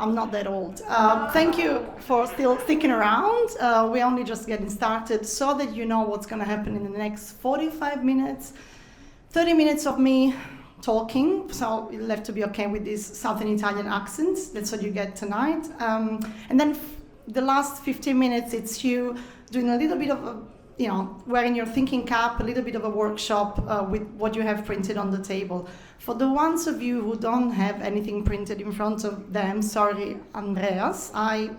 I'm not that old. Thank you for still sticking around. We're only just getting started so that you know what's going to happen in the next 45 minutes. 30 minutes of me talking, so you'll have to be okay with these Southern Italian accents. That's what you get tonight. And then the last 15 minutes, it's you doing a little bit of a, wearing your thinking cap, a little bit of a workshop with what you have printed on the table. For the ones of you who don't have anything printed in front of them, sorry, Andreas,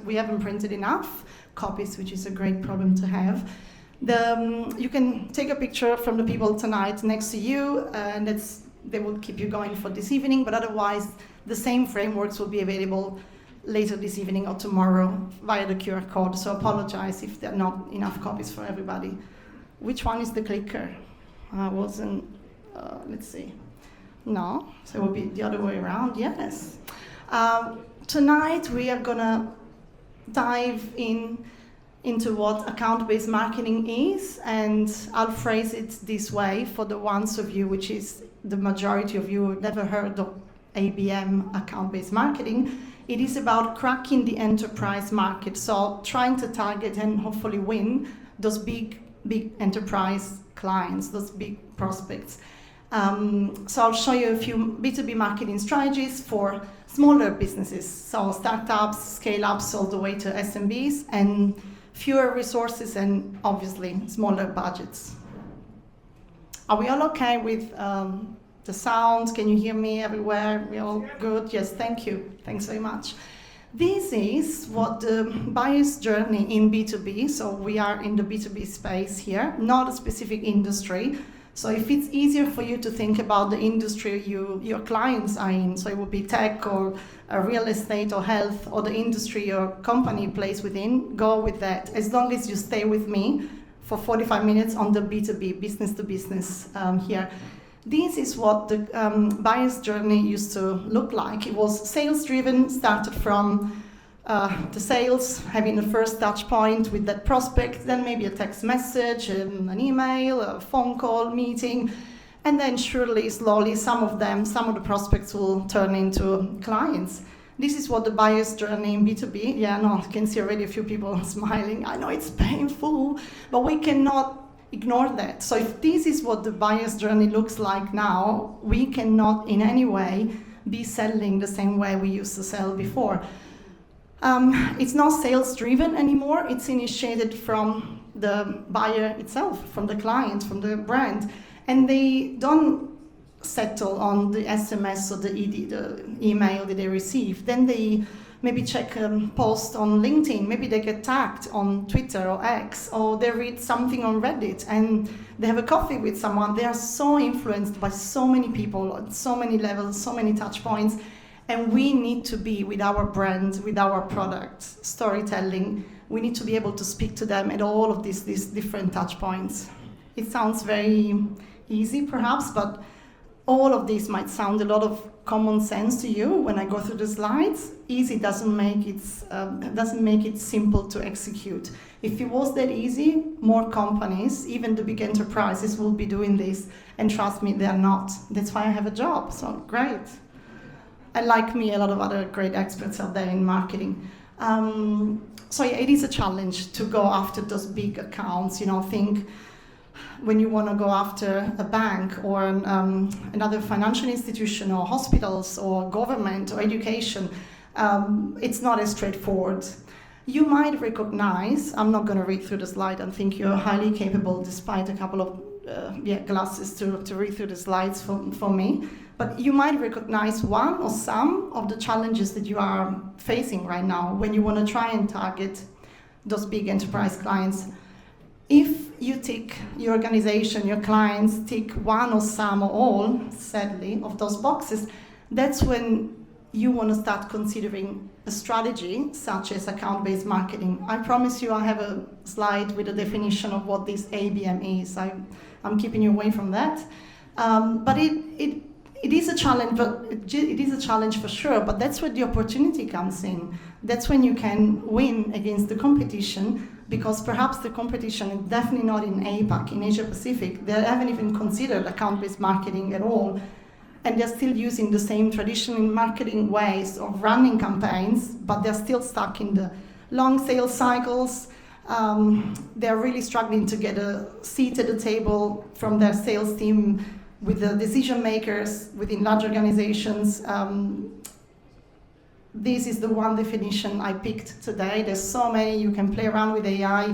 we haven't printed enough copies, which is a great problem to have. You can take a picture from the people tonight next to you, and they will keep you going for this evening, but otherwise the same frameworks will be available later this evening or tomorrow via the QR code, so apologize if there are not enough copies for everybody. Which one is the clicker? Let's see. No, so it will be the other way around, yes. Tonight we are gonna dive into what account-based marketing is, and I'll phrase it this way for the ones of you, which is the majority of you who never heard of ABM, account-based marketing. It is about cracking the enterprise market, so trying to target and hopefully win those big enterprise clients, those big prospects. So I'll show you a few B2B marketing strategies for smaller businesses, so startups, scale-ups, all the way to SMBs, and fewer resources and obviously smaller budgets. Are we all okay with the sound? Can you hear me everywhere? We all good? Yes, thank you. Thanks very much. This is what the buyer's journey in B2B, so we are in the B2B space here, not a specific industry. So if it's easier for you to think about the industry your clients are in, so it would be tech or real estate or health or the industry your company plays within, go with that, as long as you stay with me for 45 minutes on the B2B, business to business here. This is what the buyer's journey used to look like. It was sales-driven, started from the sales, having the first touch point with that prospect, then maybe a text message, an email, a phone call, meeting, and then surely, slowly, some of the prospects will turn into clients. This is what the buyer's journey in B2B, I can see already a few people smiling. I know it's painful, but we cannot ignore that. So if this is what the buyer's journey looks like now, we cannot in any way be selling the same way we used to sell before. It's not sales-driven anymore. It's initiated from the buyer itself, from the client, from the brand. And they don't settle on the SMS or the email that they receive. Then they maybe check a post on LinkedIn. Maybe they get tagged on Twitter or X, or they read something on Reddit and they have a coffee with someone. They are so influenced by so many people on so many levels, so many touch points. And we need to be with our brand, with our product, storytelling. We need to be able to speak to them at all of these different touch points. It sounds very easy perhaps, but all of this might sound a lot of common sense to you when I go through the slides. Easy doesn't make it simple to execute. If it was that easy, more companies, even the big enterprises, will be doing this. And trust me, they're not. That's why I have a job, so great. And like me, a lot of other great experts out there in marketing. So yeah, it is a challenge to go after those big accounts. Think when you want to go after a bank or another financial institution or hospitals or government or education, it's not as straightforward. You might recognize, I'm not going to read through the slide and think you're highly capable despite a couple of glasses to read through the slides for me, but you might recognize one or some of the challenges that you are facing right now when you want to try and target those big enterprise clients. If you tick, your organization, your clients tick one or some or all, sadly, of those boxes, that's when you want to start considering a strategy such as account-based marketing. I promise you I have a slide with a definition of what this ABM is. I'm keeping you away from that. But it is a challenge, it is a challenge for sure, but that's where the opportunity comes in. That's when you can win against the competition, because perhaps the competition is definitely not in APAC, in Asia Pacific. They haven't even considered account-based marketing at all. and they're still using the same traditional marketing ways of running campaigns, but they're still stuck in the long sales cycles. They're really struggling to get a seat at the table from their sales team with the decision makers within large organizations. This is the one definition I picked today. There's so many. You can play around with AI,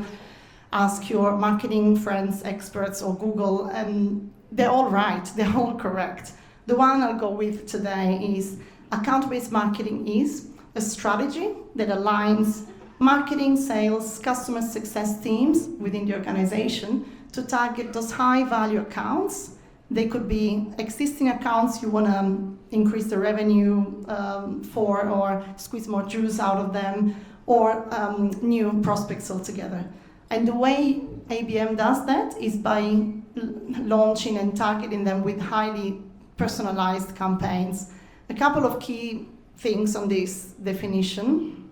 ask your marketing friends, experts, or Google, and they're all right, they're all correct. The one I'll go with today is account-based marketing is a strategy that aligns marketing, sales, customer success teams within the organization to target those high-value accounts. They could be existing accounts you want to increase the revenue for or squeeze more juice out of them, or new prospects altogether. And the way ABM does that is by launching and targeting them with highly personalized campaigns. A couple of key things on this definition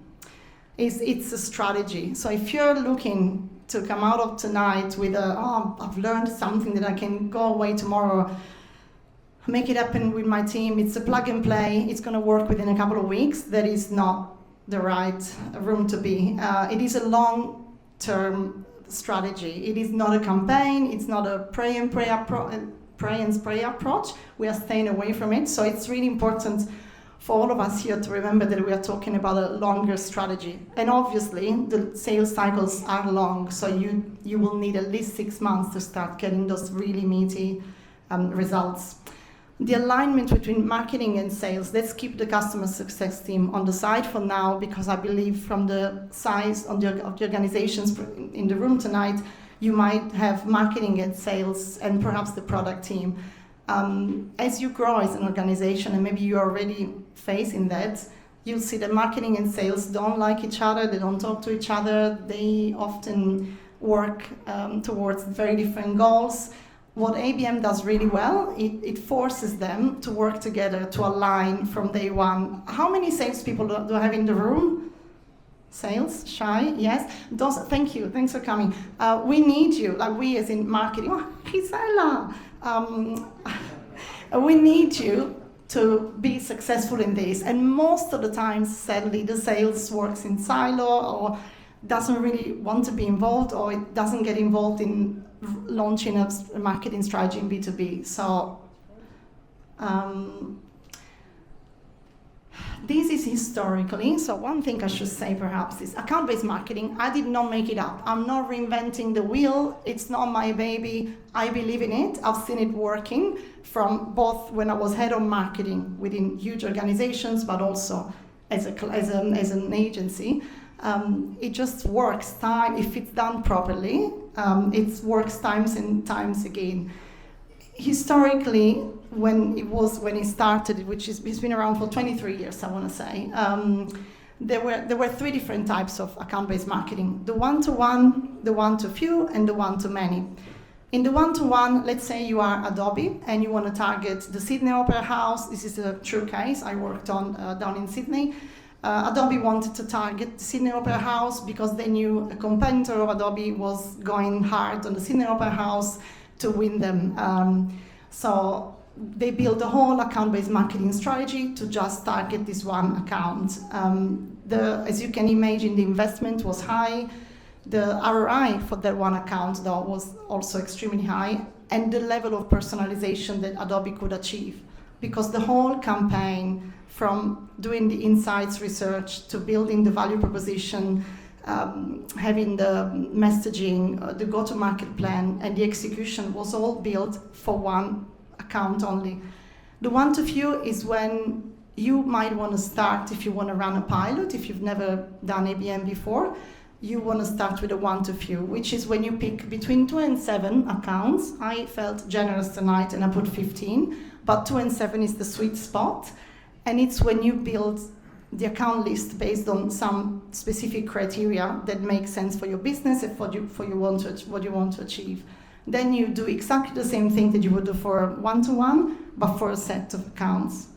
is it's a strategy. So if you're looking to come out of tonight with I've learned something that I can go away tomorrow, make it happen with my team, it's a plug and play, it's going to work within a couple of weeks, that is not the right room to be. It is a long-term strategy. It is not a campaign, it's not a pray and spray approach. We are staying away from it. So it's really important for all of us here to remember that we are talking about a longer strategy. And obviously, the sales cycles are long, so you will need at least 6 months to start getting those really meaty results. The alignment between marketing and sales, let's keep the customer success team on the side for now, because I believe from the size of the organizations in the room tonight, you might have marketing and sales and perhaps the product team. As you grow as an organization, and maybe you're already facing that, you'll see that marketing and sales don't like each other, they don't talk to each other, they often work towards very different goals. What ABM does really well, it forces them to work together, to align from day one. How many salespeople do I have in the room? Sales, shy, yes. Thank you, thanks for coming. We need you, like we as in marketing. Oh, Gisela. We need you to be successful in this. And most of the time, sadly, the sales works in silo or doesn't really want to be involved, or it doesn't get involved in launching a marketing strategy in B2B. So this is historically, so one thing I should say perhaps is account-based marketing, I did not make it up. I'm not reinventing the wheel, it's not my baby, I believe in it. I've seen it working from both when I was head of marketing within huge organizations, but also as an agency. It just works if it's done properly. It works times and times again. Historically, when it started, it's been around for 23 years, I want to say, there were 3 different types of account-based marketing: the one-to-one, the one-to-few, and the one-to-many. In the one-to-one, let's say you are Adobe and you want to target the Sydney Opera House. This is a true case I worked on down in Sydney. Adobe wanted to target the Sydney Opera House because they knew a competitor of Adobe was going hard on the Sydney Opera House to win them. So they built a whole account-based marketing strategy to just target this one account. As you can imagine, the investment was high. The ROI for that one account, though, was also extremely high, and the level of personalization that Adobe could achieve, because the whole campaign, from doing the insights research to building the value proposition, having the messaging, the go-to-market plan, and the execution was all built for one account only. The one-to-few is when you might want to start, if you want to run a pilot, if you've never done ABM before, you want to start with a one-to-few, which is when you pick between 2 and 7 accounts. I felt generous tonight and I put 15, but 2 and 7 is the sweet spot. And it's when you build the account list based on some specific criteria that make sense for your business and what you want to achieve. Then you do exactly the same thing that you would do for one-to-one, but for a set of accounts.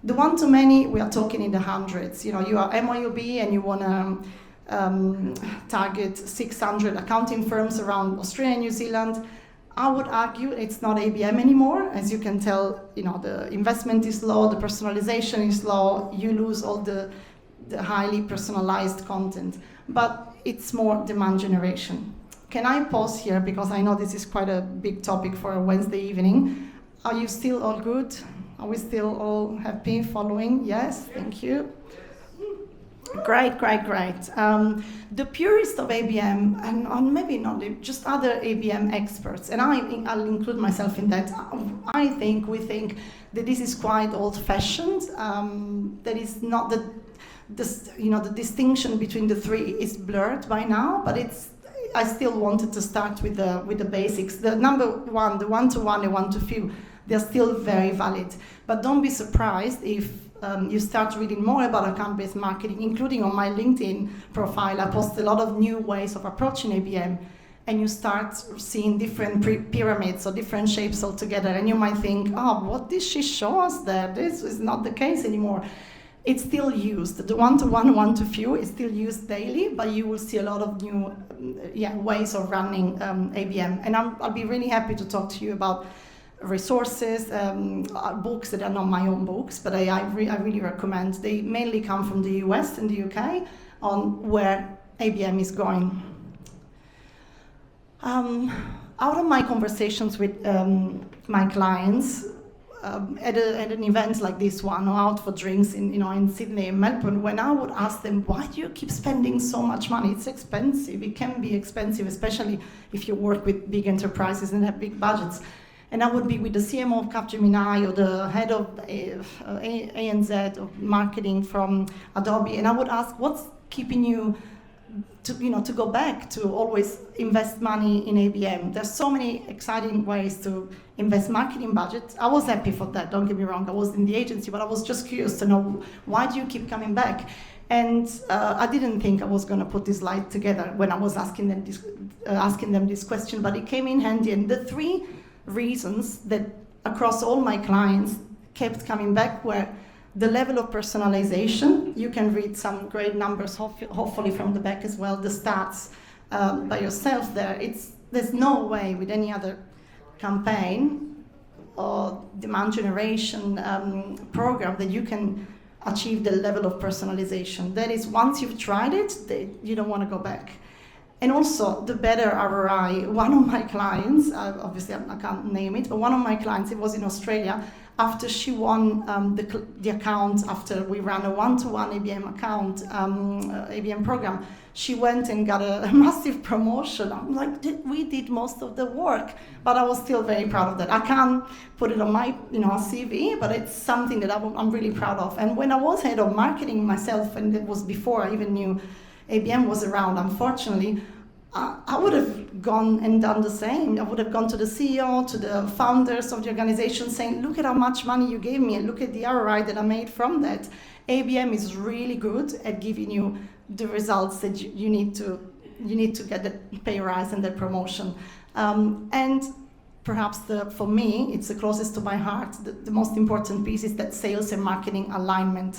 The one-to-many, we are talking in the hundreds. You are MOUB and you want to target 600 accounting firms around Australia and New Zealand. I would argue it's not ABM anymore. As you can tell, the investment is low, the personalization is low, you lose all the highly personalized content, but it's more demand generation. Can I pause here, because I know this is quite a big topic for a Wednesday evening. Are you still all good? Are we still all happy, following? Yes, thank you. Great. The purist of ABM, and maybe not, just other ABM experts, and I'll include myself in that, we think that this is quite old-fashioned, that is not the distinction between the three is blurred by now, but I still wanted to start with the basics. The number one, the one-to-one, the one-to-few, they're still very valid. But don't be surprised if you start reading more about account-based marketing, including on my LinkedIn profile. I post a lot of new ways of approaching ABM, and you start seeing different pyramids or different shapes altogether, and you might think, what did she show us there? This is not the case anymore. It's still used. The one-to-one, one-to-few is still used daily, but you will see a lot of new ways of running ABM. And I'll be really happy to talk to you about resources, books that are not my own books, but I really recommend. They mainly come from the US and the UK on where ABM is going. Out of my conversations with my clients, at an event like this one, or out for drinks in Sydney and Melbourne, when I would ask them, why do you keep spending so much money? It's expensive. It can be expensive, especially if you work with big enterprises and have big budgets. And I would be with the CMO of Capgemini or the head of ANZ of marketing from Adobe, and I would ask, what's keeping you to go back to always invest money in ABM? There's so many exciting ways to invest marketing budgets. I was happy for that, don't get me wrong. I was in the agency, but I was just curious to know, why do you keep coming back? And I didn't think I was going to put this slide together when I was asking them this question, but it came in handy. And the three reasons that across all my clients kept coming back were the level of personalization. You can read some great numbers, hopefully from the back as well, the stats by yourself there. There's no way with any other campaign or demand generation program that you can achieve the level of personalization. That is, once you've tried it, you don't want to go back. And also the better ROI. One of my clients, obviously I can't name it, but one of my clients, it was in Australia, after she won the account, after we ran a one-to-one ABM account, ABM program, she went and got a massive promotion. I'm like, we did most of the work, but I was still very proud of that. I can't put it on my CV, but it's something that I'm really proud of. And when I was head of marketing myself, and it was before I even knew ABM was around, unfortunately, I would have gone and done the same. I would have gone to the CEO, to the founders of the organization saying, look at how much money you gave me and look at the ROI that I made from that. ABM is really good at giving you the results that you need to get that pay rise and that promotion. And perhaps for me, it's the closest to my heart. The most important piece is that sales and marketing alignment.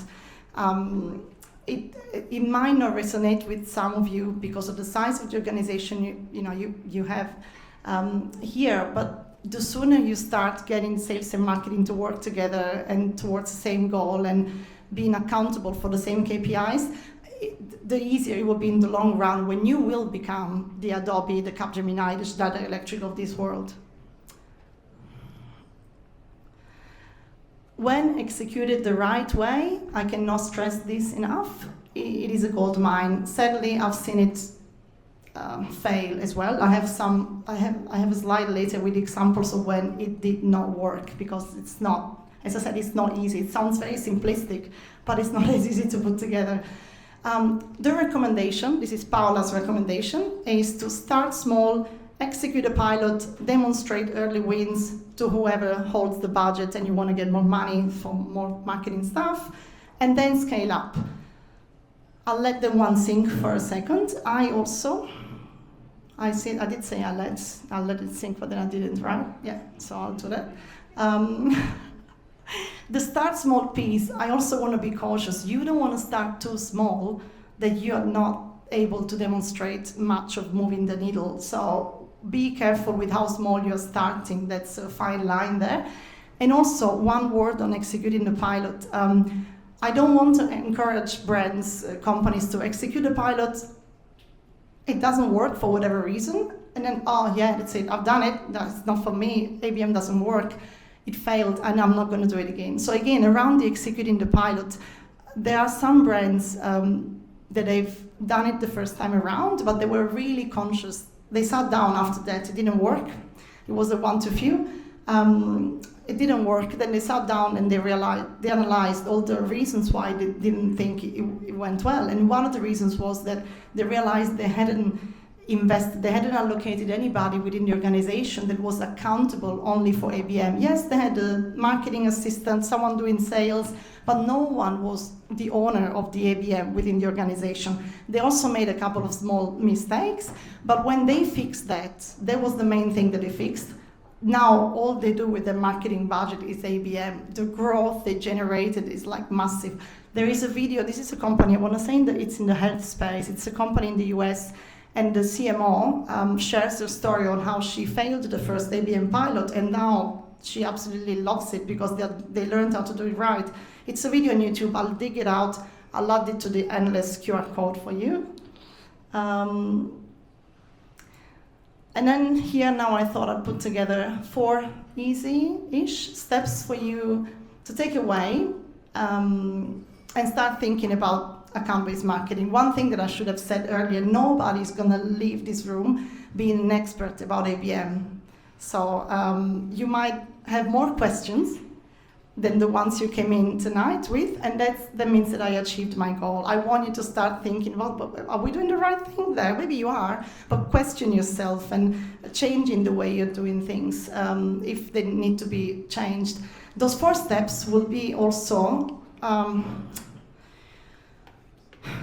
It might not resonate with some of you because of the size of the organization you have here, but the sooner you start getting sales and marketing to work together and towards the same goal and being accountable for the same KPIs, the easier it will be in the long run when you will become the Adobe, the Capgemini, the Schneider Electric of this world. When executed the right way, I cannot stress this enough, it is a gold mine. Sadly, I've seen it fail as well. I have a slide later with examples of when it did not work, because it's not, as I said, it's not easy. It sounds very simplistic, but it's not as easy to put together. The recommendation, this is Paola's recommendation, is to start small, execute a pilot, demonstrate early wins to whoever holds the budget and you want to get more money for more marketing stuff, and then scale up. I'll let the one sink for a second. I did say I'll let it sink, but then I didn't, right? Yeah, so I'll do that. The start small piece, I also want to be cautious. You don't want to start too small that you are not able to demonstrate much of moving the needle. So be careful with how small you're starting. That's a fine line there. And also, one word on executing the pilot. I don't want to encourage brands, companies to execute a pilot. It doesn't work for whatever reason. And then, oh yeah, that's it, I've done it, that's not for me, ABM doesn't work, it failed, and I'm not going to do it again. So again, around the executing the pilot, there are some brands that they've done it the first time around, but they were really conscious. They sat down after that, it didn't work. It was a one to few. It didn't work. Then they sat down and they analyzed all the reasons why they didn't think it went well. And one of the reasons was that they realized they hadn't invested, they hadn't allocated anybody within the organization that was accountable only for ABM. Yes, they had a marketing assistant, someone doing sales, but no one was the owner of the ABM within the organization. They also made a couple of small mistakes, but when they fixed that was the main thing that they fixed. Now all they do with their marketing budget is ABM. The growth they generated is like massive. There is a video, this is a company, I want to say that it's in the health space, it's a company in the US, and the CMO shares her story on how she failed the first ABM pilot, and now she absolutely loves it because they learned how to do it right. It's a video on YouTube, I'll dig it out, I'll add it to the endless QR code for you. And then here now I thought I'd put together 4 easy-ish steps for you to take away and start thinking about account-based marketing. One thing that I should have said earlier, nobody's gonna leave this room being an expert about ABM. So you might have more questions than the ones you came in tonight with, and that means that I achieved my goal. I want you to start thinking, well, are we doing the right thing there? Maybe you are, but question yourself and changing the way you're doing things if they need to be changed. Those 4 steps will be also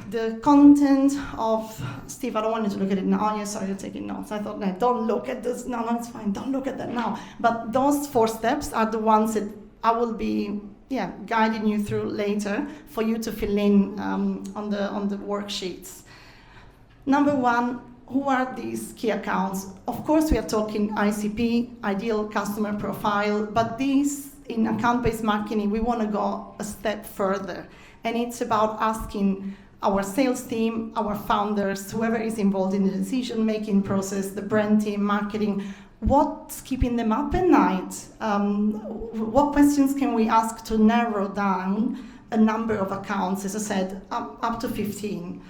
the content of, Steve, I don't want you to look at it now. Oh, yeah, sorry, you're taking notes. I thought, no, don't look at this. No, it's fine. Don't look at that now. But those 4 steps are the ones that I will be guiding you through later for you to fill in on the worksheets. Number 1, who are these key accounts? Of course, we are talking ICP, ideal customer profile, but these, in account-based marketing, we want to go a step further. And it's about asking our sales team, our founders, whoever is involved in the decision-making process, the brand team, marketing, what's keeping them up at night? What questions can we ask to narrow down a number of accounts, as I said, up to 15?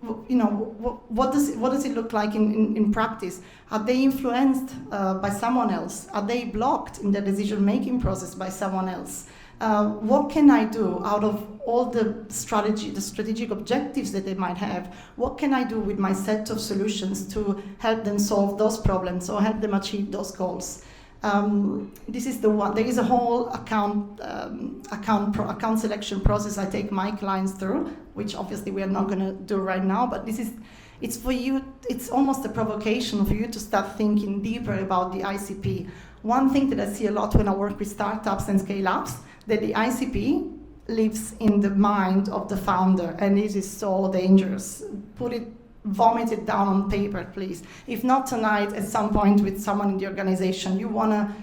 What does it look like in practice? Are they influenced by someone else? Are they blocked in the decision-making process by someone else? What can I do out of all the strategic objectives that they might have? What can I do with my set of solutions to help them solve those problems or help them achieve those goals? This is the one. There is a whole account selection process I take my clients through, which obviously we are not going to do right now. But it's for you. It's almost a provocation for you to start thinking deeper about the ICP. One thing that I see a lot when I work with startups and scale-ups, that the ICP lives in the mind of the founder, and it is so dangerous. Vomit it down on paper, please. If not tonight, at some point with someone in the organization, you wanna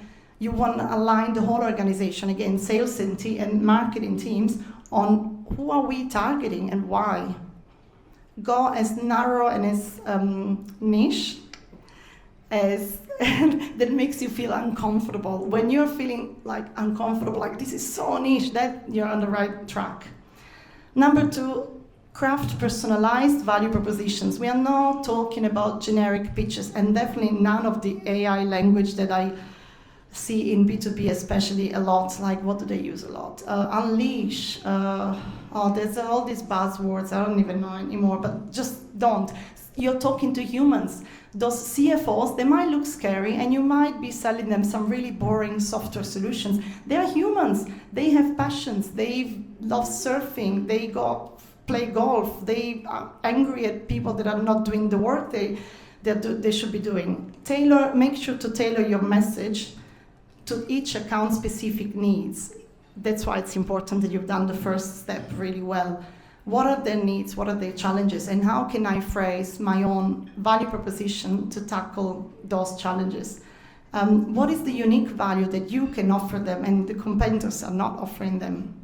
align the whole organization, again, sales and marketing teams, on who are we targeting and why. Go as narrow and as niche as that makes you feel uncomfortable. When you're feeling like uncomfortable, like this is so niche, that you're on the right track. Number 2, craft personalized value propositions. We are not talking about generic pitches, and definitely none of the AI language that I see in B2B especially a lot. Like, what do they use a lot? Unleash. There's all these buzzwords, I don't even know anymore, but just don't. You're talking to humans. Those CFOs, they might look scary, and you might be selling them some really boring software solutions. They're humans. They have passions. They love surfing. They go play golf. They are angry at people that are not doing the work they should be doing. Make sure to tailor your message to each account-specific needs. That's why it's important that you've done the first step really well. What are their needs? What are their challenges? And how can I phrase my own value proposition to tackle those challenges? What is the unique value that you can offer them and the competitors are not offering them?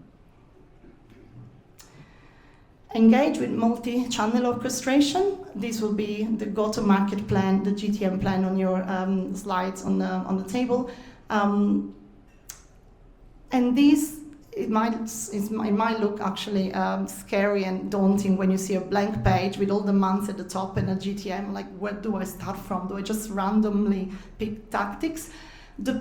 Engage with multi-channel orchestration. This will be the go-to-market plan, the GTM plan on your slides on the table. And this, it might look actually scary and daunting when you see a blank page with all the months at the top and a GTM, like where do I start from? Do I just randomly pick tactics? The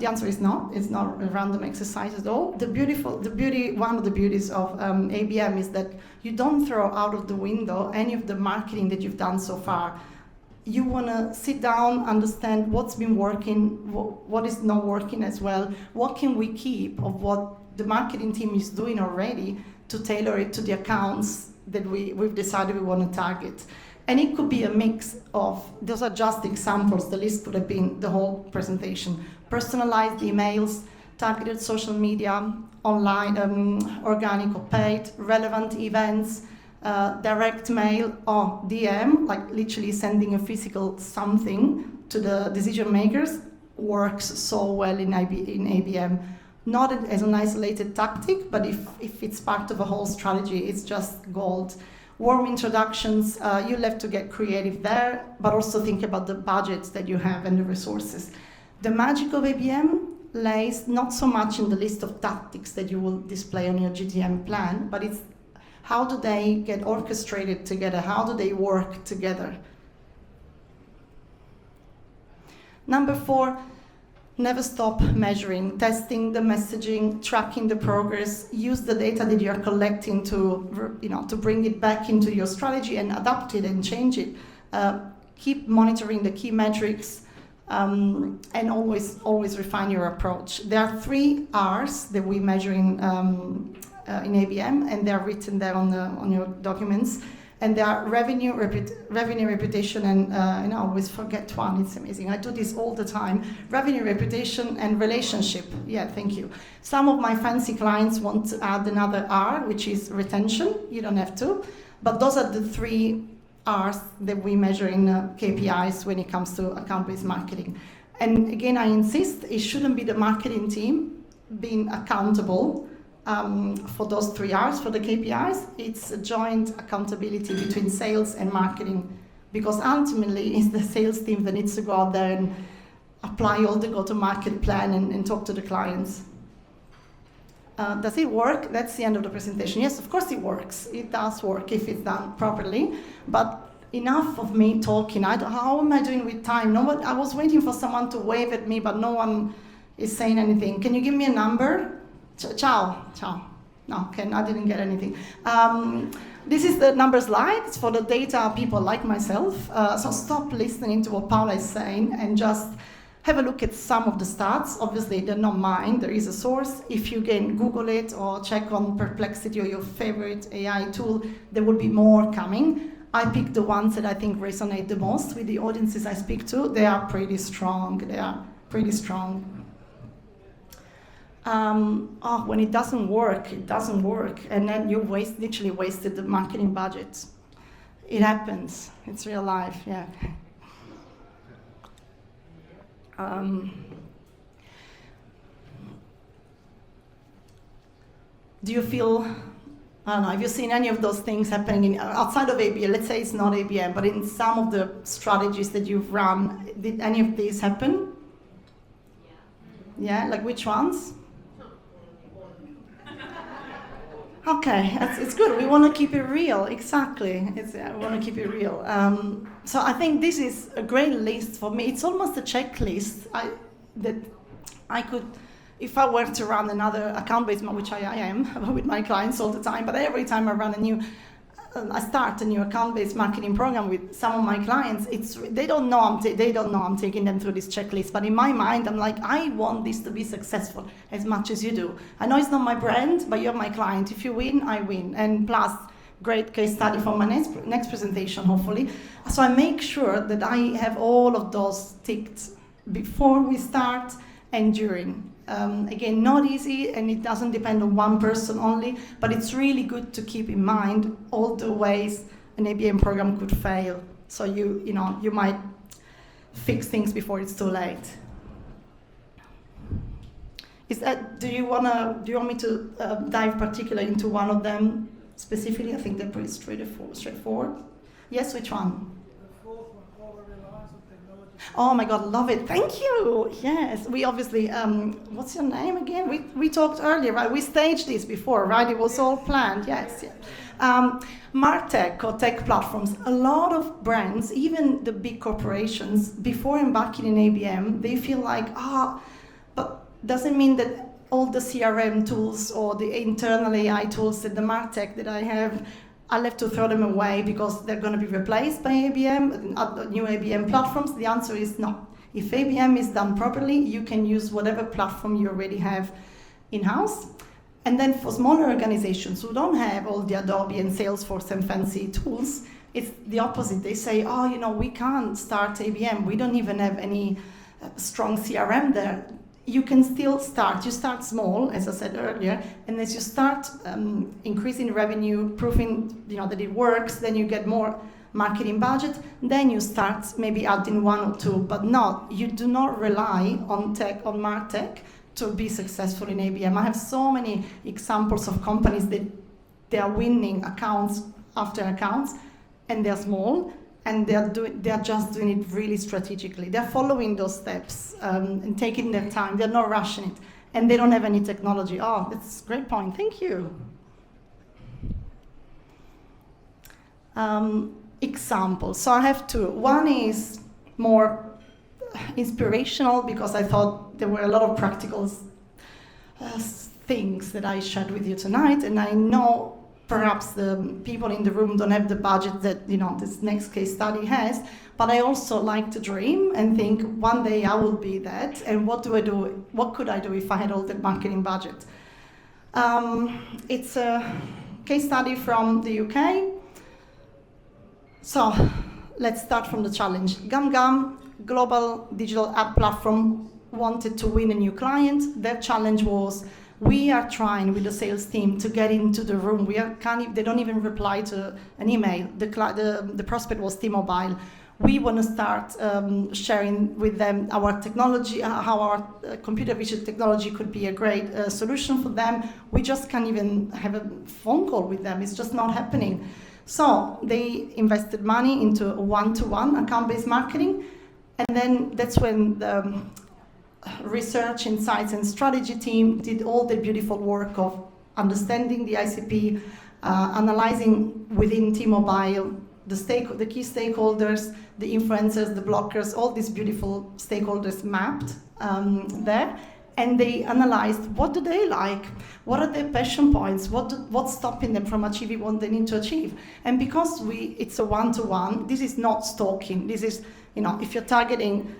answer is not. It's not a random exercise at all. One of the beauties of ABM is that you don't throw out of the window any of the marketing that you've done so far. You want to sit down, understand what's been working, what is not working as well, what can we keep of what the marketing team is doing already to tailor it to the accounts that we've decided we want to target. And it could be a mix of, those are just examples, the list could have been the whole presentation. Personalized emails, targeted social media, online, organic or paid, relevant events, direct mail or DM, like literally sending a physical something to the decision makers, works so well in ABM. Not as an isolated tactic, but if it's part of a whole strategy, it's just gold. Warm introductions, you'll have to get creative there, but also think about the budgets that you have and the resources. The magic of ABM lays not so much in the list of tactics that you will display on your GTM plan, but it's how do they get orchestrated together? How do they work together? Number 4, never stop measuring, testing the messaging, tracking the progress, use the data that you're collecting to bring it back into your strategy and adapt it and change it. Keep monitoring the key metrics and always refine your approach. There are 3 R's that we measure in ABM, and they're written there on your documents. And they are revenue, reputation, and I always forget one. It's amazing. I do this all the time. Revenue, reputation, and relationship. Yeah, thank you. Some of my fancy clients want to add another R, which is retention. You don't have to. But those are the 3 R's that we measure in KPIs when it comes to account-based marketing. And again, I insist, it shouldn't be the marketing team being accountable for those 3 R's, for the KPIs. It's a joint accountability between sales and marketing, because ultimately it's the sales team that needs to go out there and apply all the go-to-market plan and talk to the clients. Does it work? That's the end of the presentation. Yes, of course it works. It does work if it's done properly, but enough of me talking. How am I doing with time? I was waiting for someone to wave at me, but no one is saying anything. Can you give me a number? Ciao. No, I didn't get anything. This is the number slide. It's for the data people like myself. So stop listening to what Paola is saying and just have a look at some of the stats. Obviously, they're not mine. There is a source. If you can Google it or check on Perplexity or your favorite AI tool, there will be more coming. I picked the ones that I think resonate the most with the audiences I speak to. They are pretty strong. When it doesn't work, and then you literally wasted the marketing budget. It happens. It's real life, yeah. Do you feel, I don't know, have you seen any of those things happening outside of ABM? Let's say it's not ABM, but in some of the strategies that you've run, did any of these happen? Yeah, like which ones? Okay, it's good. We want to keep it real. Exactly. We want to keep it real. So I think this is a great list for me. It's almost a checklist that I could, if I were to run another account-based, which I am with my clients all the time, but every time I start a new account-based marketing program with some of my clients, they don't know I'm taking them through this checklist, but in my mind, I'm like, I want this to be successful as much as you do. I know it's not my brand, but you're my client. If you win, I win. And plus, great case study for my next presentation, hopefully. So I make sure that I have all of those ticked before we start and during. Again, not easy, and it doesn't depend on one person only, but it's really good to keep in mind all the ways an ABM program could fail. So you might fix things before it's too late. Do you want me to dive particularly into one of them specifically? I think they're pretty straightforward. Yes, which one? The fourth one, all the reliance on technology. Oh my God, love it. Thank you. Yes, we obviously, what's your name again? We talked earlier, right? We staged this before, right? It was all planned, yes. Yeah. MarTech or tech platforms, a lot of brands, even the big corporations, before embarking in ABM, they feel like, but doesn't mean that all the CRM tools or the internal AI tools that the MarTech that I have, I'll have to throw them away because they're going to be replaced by ABM, new ABM platforms. The answer is no. If ABM is done properly, you can use whatever platform you already have in-house. And then for smaller organizations who don't have all the Adobe and Salesforce and fancy tools, it's the opposite. They say, we can't start ABM. We don't even have any strong CRM there. You can still start. You start small, as I said earlier, and as you start increasing revenue, proving that it works, then you get more marketing budget. Then you start maybe adding one or two, but you do not rely on MarTech to be successful in ABM. I have so many examples of companies that they are winning accounts after accounts, and they're small. And they're just doing it really strategically. They're following those steps and taking their time. They're not rushing it. And they don't have any technology. Oh, that's a great point. Thank you. Examples. So I have two. One is more inspirational because I thought there were a lot of practical things that I shared with you tonight. And I know perhaps the people in the room don't have the budget that this next case study has, but I also like to dream and think one day I will be that, and what could I do if I had all the marketing budget? It's a case study from the UK. So let's start from the challenge. Gum, global digital ad platform, wanted to win a new client. Their challenge was, we are trying with the sales team to get into the room. They don't even reply to an email. The prospect was T-Mobile. We want to start sharing with them our technology, how our computer vision technology could be a great solution for them. We just can't even have a phone call with them. It's just not happening. So they invested money into a one-to-one account-based marketing. And then that's when the research, insights, and strategy team did all the beautiful work of understanding the ICP, analyzing within T-Mobile the key stakeholders, the influencers, the blockers, all these beautiful stakeholders mapped there, and they analyzed what do they like, what are their passion points, what's stopping them from achieving what they need to achieve. And because it's a one-to-one, this is not stalking. This is, if you're targeting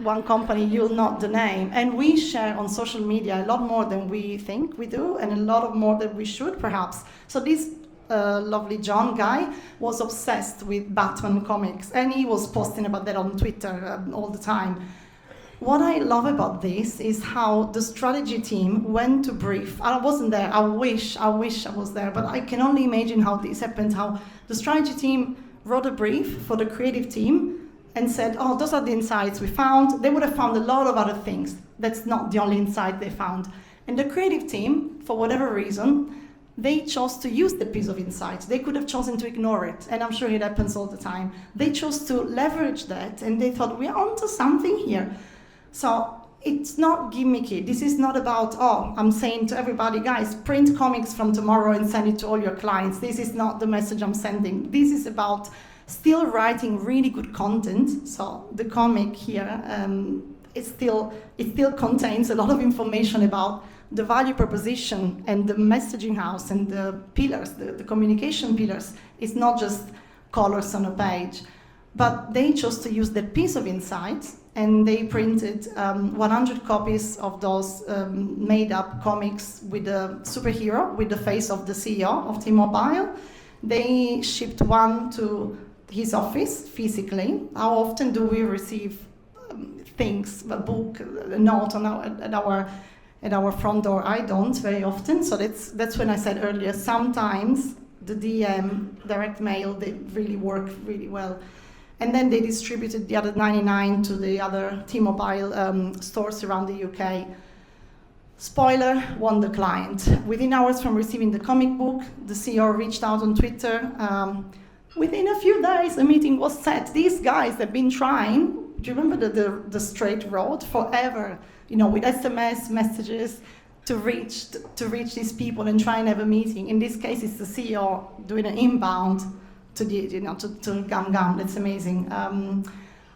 one company, you'll know the name. And we share on social media a lot more than we think we do, and a lot more than we should, perhaps. So this lovely John guy was obsessed with Batman comics, and he was posting about that on Twitter all the time. What I love about this is how the strategy team went to brief. I wasn't there. I wish I was there, but I can only imagine how this happened, how the strategy team wrote a brief for the creative team and said, those are the insights we found. They would have found a lot of other things. That's not the only insight they found. And the creative team, for whatever reason, they chose to use the piece of insight. They could have chosen to ignore it, and I'm sure it happens all the time. They chose to leverage that, and they thought, we're onto something here. So it's not gimmicky. This is not about, I'm saying to everybody, guys, print comics from tomorrow and send it to all your clients. This is not the message I'm sending. This is about still writing really good content. So the comic here, it still contains a lot of information about the value proposition and the messaging house and the pillars, the communication pillars. It's not just colors on a page. But they chose to use that piece of insight, and they printed 100 copies of those made-up comics with a superhero with the face of the CEO of T-Mobile. They shipped one to his office physically. How often do we receive things, a book, a note on at our front door. I don't very often, so that's when I said earlier, sometimes the DM, direct mail, they really work really well. And then they distributed the other 99 to the other T-Mobile stores around the UK. Spoiler, won the client. Within hours from receiving the comic book, the CEO reached out on Twitter. Within a few days, a meeting was set. These guys have been trying, do you remember the straight road forever, with SMS messages to reach these people and try and have a meeting. In this case, it's the CEO doing an inbound to Gum Gum. That's amazing.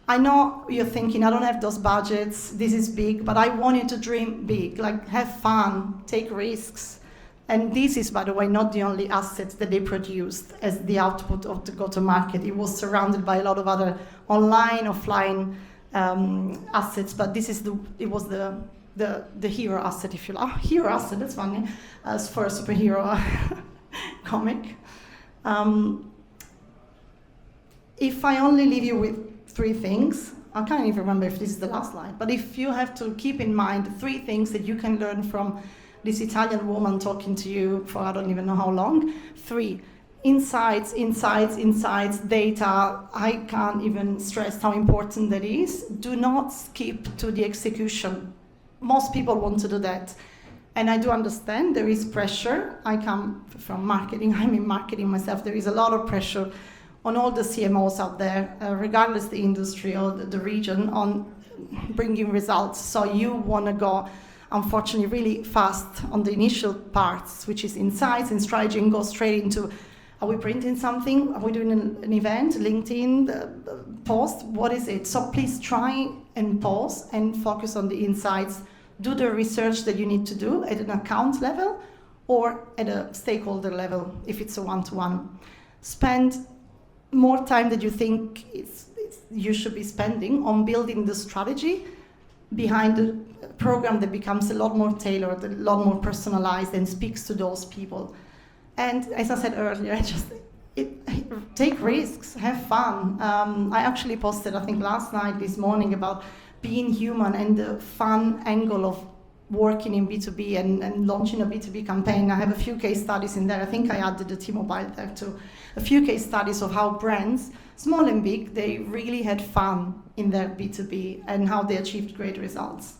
I know you're thinking, I don't have those budgets, this is big, but I want you to dream big, like have fun, take risks. And this is, by the way, not the only assets that they produced as the output of the go-to-market. It was surrounded by a lot of other online, offline assets, but it was the hero asset, if you like. Oh, hero asset, that's funny, as for a superhero comic. If I only leave you with 3 things, I can't even remember if this is the last slide, but if you have to keep in mind 3 things that you can learn from this Italian woman talking to you for I don't even know how long. 3, insights, data. I can't even stress how important that is. Do not skip to the execution. Most people want to do that. And I do understand there is pressure. I come from marketing, I'm in marketing myself. There is a lot of pressure on all the CMOs out there, regardless the industry or the region, on bringing results. So you want to go, unfortunately, really fast on the initial parts, which is insights and strategy, and go straight into, are we printing something? Are we doing an event, LinkedIn, post? What is it? So please try and pause and focus on the insights. Do the research that you need to do at an account level or at a stakeholder level, if it's a one-to-one. Spend more time than you think you should be spending on building the strategy behind the program that becomes a lot more tailored, a lot more personalized, and speaks to those people. And as I said earlier, take risks, have fun. I actually posted, I think last night, this morning, about being human and the fun angle of working in B2B and launching a B2B campaign. I have a few case studies in there. I think I added the T-Mobile there too. A few case studies of how brands, small and big, they really had fun in their B2B and how they achieved great results.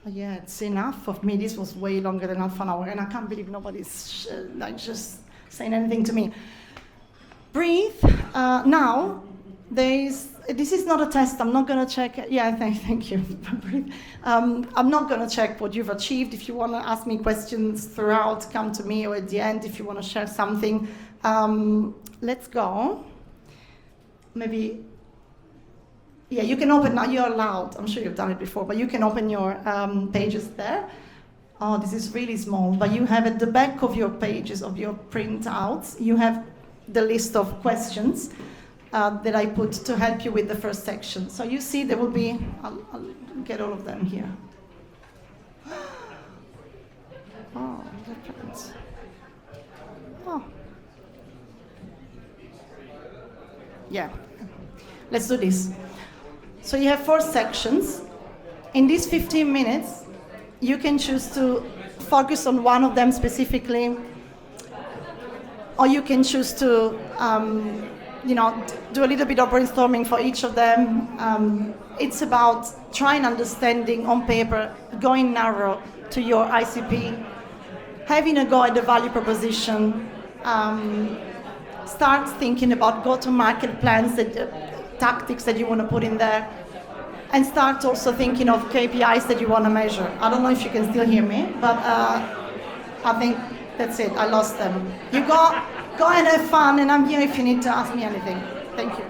Yeah, it's enough of me. This was way longer than half an hour, and I can't believe nobody's just saying anything to me. Breathe. Now, this is not a test. I'm not going to check. Yeah, thank you. I'm not going to check what you've achieved. If you want to ask me questions throughout, come to me, or at the end if you want to share something. Let's go. Maybe. Yeah, you can open now. You're allowed. I'm sure you've done it before, but you can open your pages there. Oh, this is really small, but you have at the back of your pages, of your printouts, you have the list of questions that I put to help you with the first section. So you see there will be, I'll get all of them here. Oh, different. Oh. Yeah, let's do this. So you have 4 sections. In these 15 minutes, you can choose to focus on one of them specifically, or you can choose to do a little bit of brainstorming for each of them. It's about trying understanding on paper, going narrow to your ICP, having a go at the value proposition, start thinking about go-to-market plans, tactics that you want to put in there, and start also thinking of KPIs that you want to measure. I don't know if you can still hear me, but I think that's it. I lost them. You go and have fun, and I'm here if you need to ask me anything. Thank you.